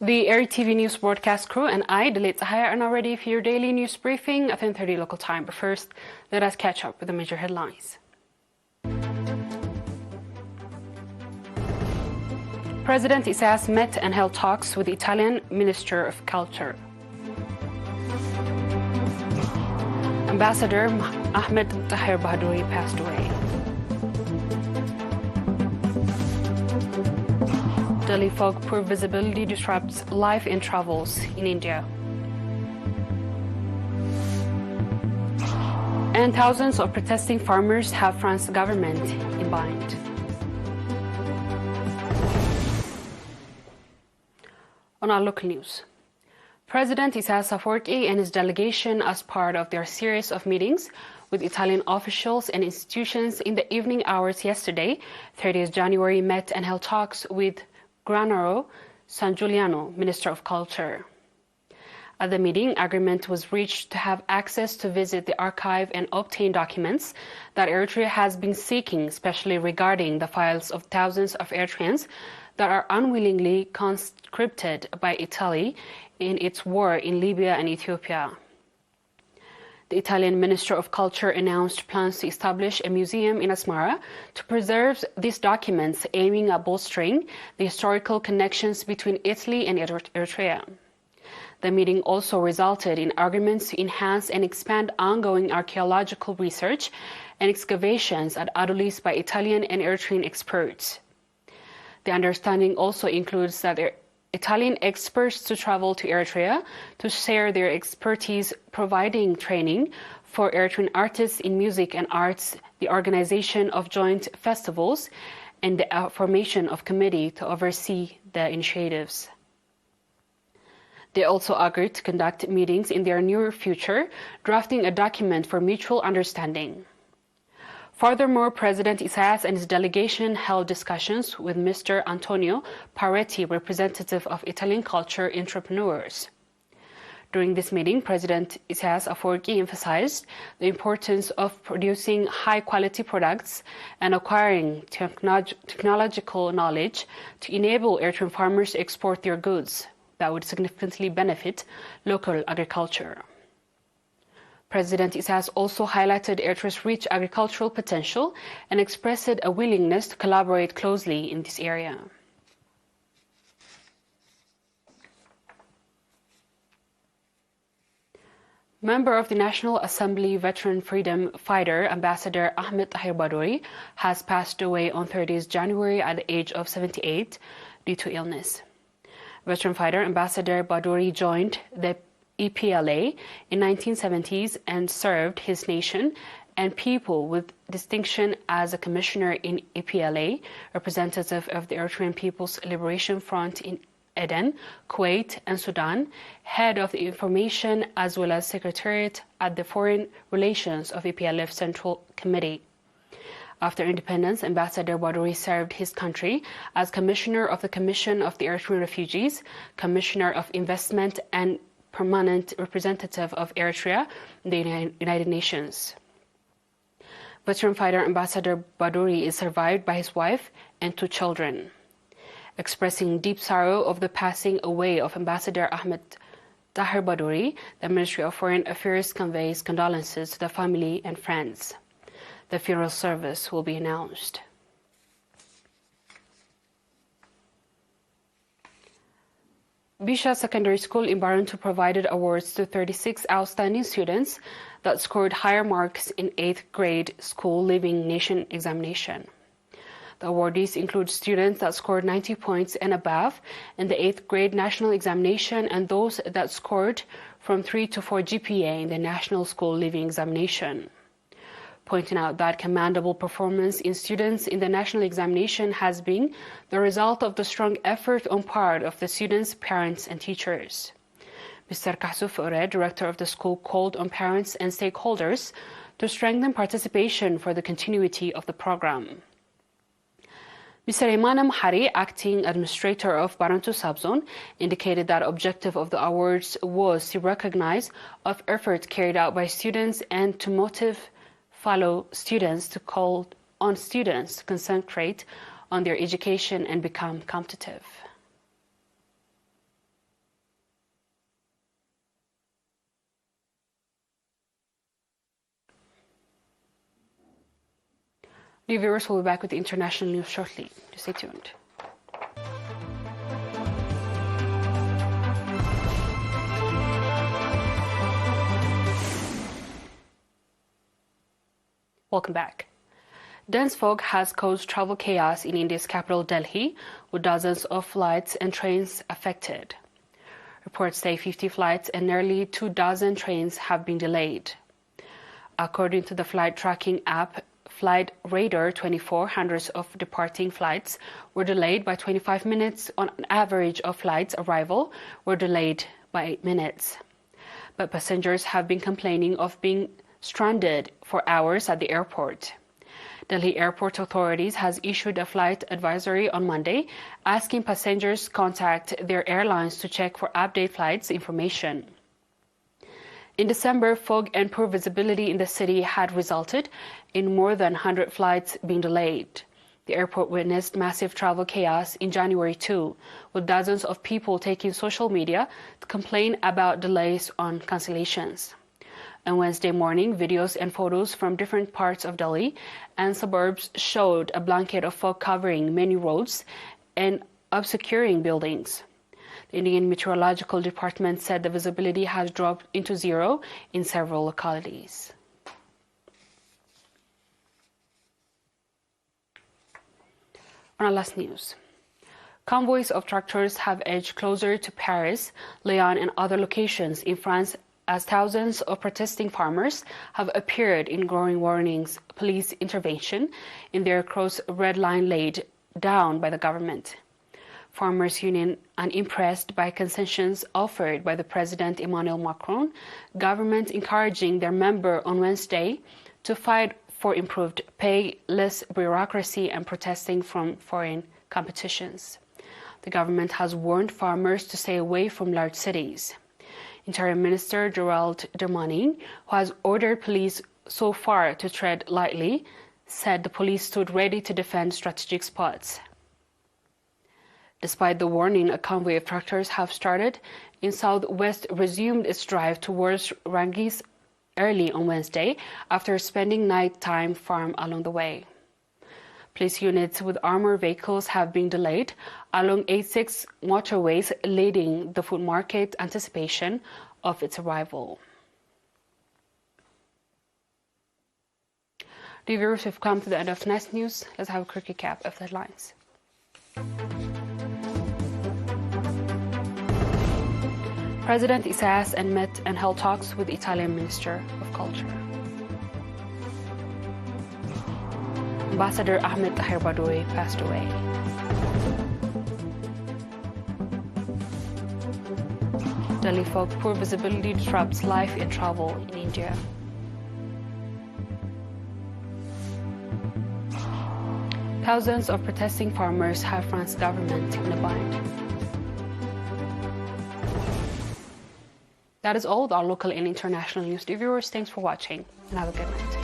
The ERi-TV news broadcast crew and I, Isaias Afwerki, are now ready for your daily news briefing at 10:30 local time. But first, let us catch up with the major headlines. President Isaias met and held talks with the Italian Minister of Culture. Ambassador Ahmed Tahir Bahadouri passed away. Delhi fog poor visibility disrupts life and travels in India. And thousands of protesting farmers have France's government in bind. On our local news, President Isaias Afwerki and his delegation, as part of their series of meetings with Italian officials and institutions in the evening hours yesterday, 30th January, met and held talks with Gennaro Sangiuliano, Minister of Culture. At the meeting, agreement was reached to have access to visit the archive and obtain documents that Eritrea has been seeking, especially regarding the files of thousands of Eritreans that are unwillingly conscripted by Italy in its war in Libya and Ethiopia. The Italian Minister of Culture announced plans to establish a museum in Asmara to preserve these documents, aiming at bolstering the historical connections between Italy and Eritrea. The meeting also resulted in agreements to enhance and expand ongoing archaeological research and excavations at Adulis by Italian and Eritrean experts. The understanding also includes that Italian experts to travel to Eritrea to share their expertise, providing training for Eritrean artists in music and arts, the organization of joint festivals, and the formation of committee to oversee the initiatives. They also agreed to conduct meetings in their near future, drafting a document for mutual understanding. Furthermore, President Isaias and his delegation held discussions with Mr. Antonio Paretti, representative of Italian culture entrepreneurs. During this meeting, President Isaias Afwerki emphasized the importance of producing high-quality products and acquiring technological knowledge to enable Eritrean farmers to export their goods that would significantly benefit local agriculture. President Isaias also highlighted Eritrea's rich agricultural potential and expressed a willingness to collaborate closely in this area. Member of the National Assembly veteran freedom fighter, Ambassador Ahmed Tahir Bahadouri, has passed away on 30th January at the age of 78 due to illness. Veteran fighter Ambassador Bahadouri joined the EPLA in 1970s and served his nation and people with distinction as a commissioner in EPLA, representative of the Eritrean People's Liberation Front in Aden, Kuwait, and Sudan, head of the information as well as secretariat at the Foreign Relations of EPLF Central Committee. After independence, Ambassador Bahadouri served his country as Commissioner of the Commission of the Eritrean Refugees, Commissioner of Investment, and Permanent Representative of Eritrea in the United Nations. Veteran fighter Ambassador Bahadouri is survived by his wife and 2 children. Expressing deep sorrow of the passing away of Ambassador Ahmed Tahir Bahadouri, the Ministry of Foreign Affairs conveys condolences to the family and friends. The funeral service will be announced. Bisha Secondary School in Barantu provided awards to 36 outstanding students that scored higher marks in 8th grade school living nation examination. The awardees include students that scored 90 points and above in the 8th grade national examination and those that scored from 3 to 4 GPA in the national school living examination. Pointing out that commendable performance in students in the national examination has been the result of the strong effort on part of the students, parents, and teachers. Mr. Kahsuf Ore, director of the school, called on parents and stakeholders to strengthen participation for the continuity of the program. Mr. Imanam Hari, acting administrator of Barantu Subzone, indicated that the objective of the awards was to recognize of effort carried out by students and to motivate fellow students to call on students to concentrate on their education and become competitive. New viewers will be back with the international news shortly. Stay tuned. Welcome back. Dense fog has caused travel chaos in India's capital Delhi, with dozens of flights and trains affected. Reports say 50 flights and nearly 24 trains have been delayed. According to the flight tracking app Flight Radar 24, hundreds of departing flights were delayed by 25 minutes. On an average of flights arrival were delayed by 8 minutes. But passengers have been complaining of being stranded for hours at the airport. Delhi Airport Authorities has issued a flight advisory on Monday, asking passengers contact their airlines to check for update flights information. In December, fog and poor visibility in the city had resulted in more than 100 flights being delayed. The airport witnessed massive travel chaos in January too, with dozens of people taking social media to complain about delays on cancellations. On Wednesday morning, videos and photos from different parts of Delhi and suburbs showed a blanket of fog covering many roads and obscuring buildings. The Indian Meteorological Department said the visibility has dropped into zero in several localities. On our last news, convoys of tractors have edged closer to Paris, Lyon, and other locations in France as thousands of protesting farmers have appeared in growing warnings police intervention in their cross red line laid down by the government. Farmers' Union, unimpressed by concessions offered by the President Emmanuel Macron, government encouraging their member on Wednesday to fight for improved pay, less bureaucracy, and protesting from foreign competitions. The government has warned farmers to stay away from large cities. Interim Minister Gerald Dermanin, who has ordered police so far to tread lightly, said the police stood ready to defend strategic spots. Despite the warning, a convoy of tractors have started in southwest resumed its drive towards Rangis early on Wednesday after spending nighttime farm along the way. Police units with armored vehicles have been delayed along 86 motorways leading the food market anticipation of its arrival. Dear viewers, we've come to the end of tonight's news. Let's have a quick recap of the headlines. President Isaias met and held talks with Italian Minister of Culture. Ambassador Ahmed Tahir Badouri passed away. Delhi fog, poor visibility disrupts life and travel in India. Thousands of protesting farmers have France's government in a bind. That is all with our local and international news. Dear viewers, thanks for watching and have a good night.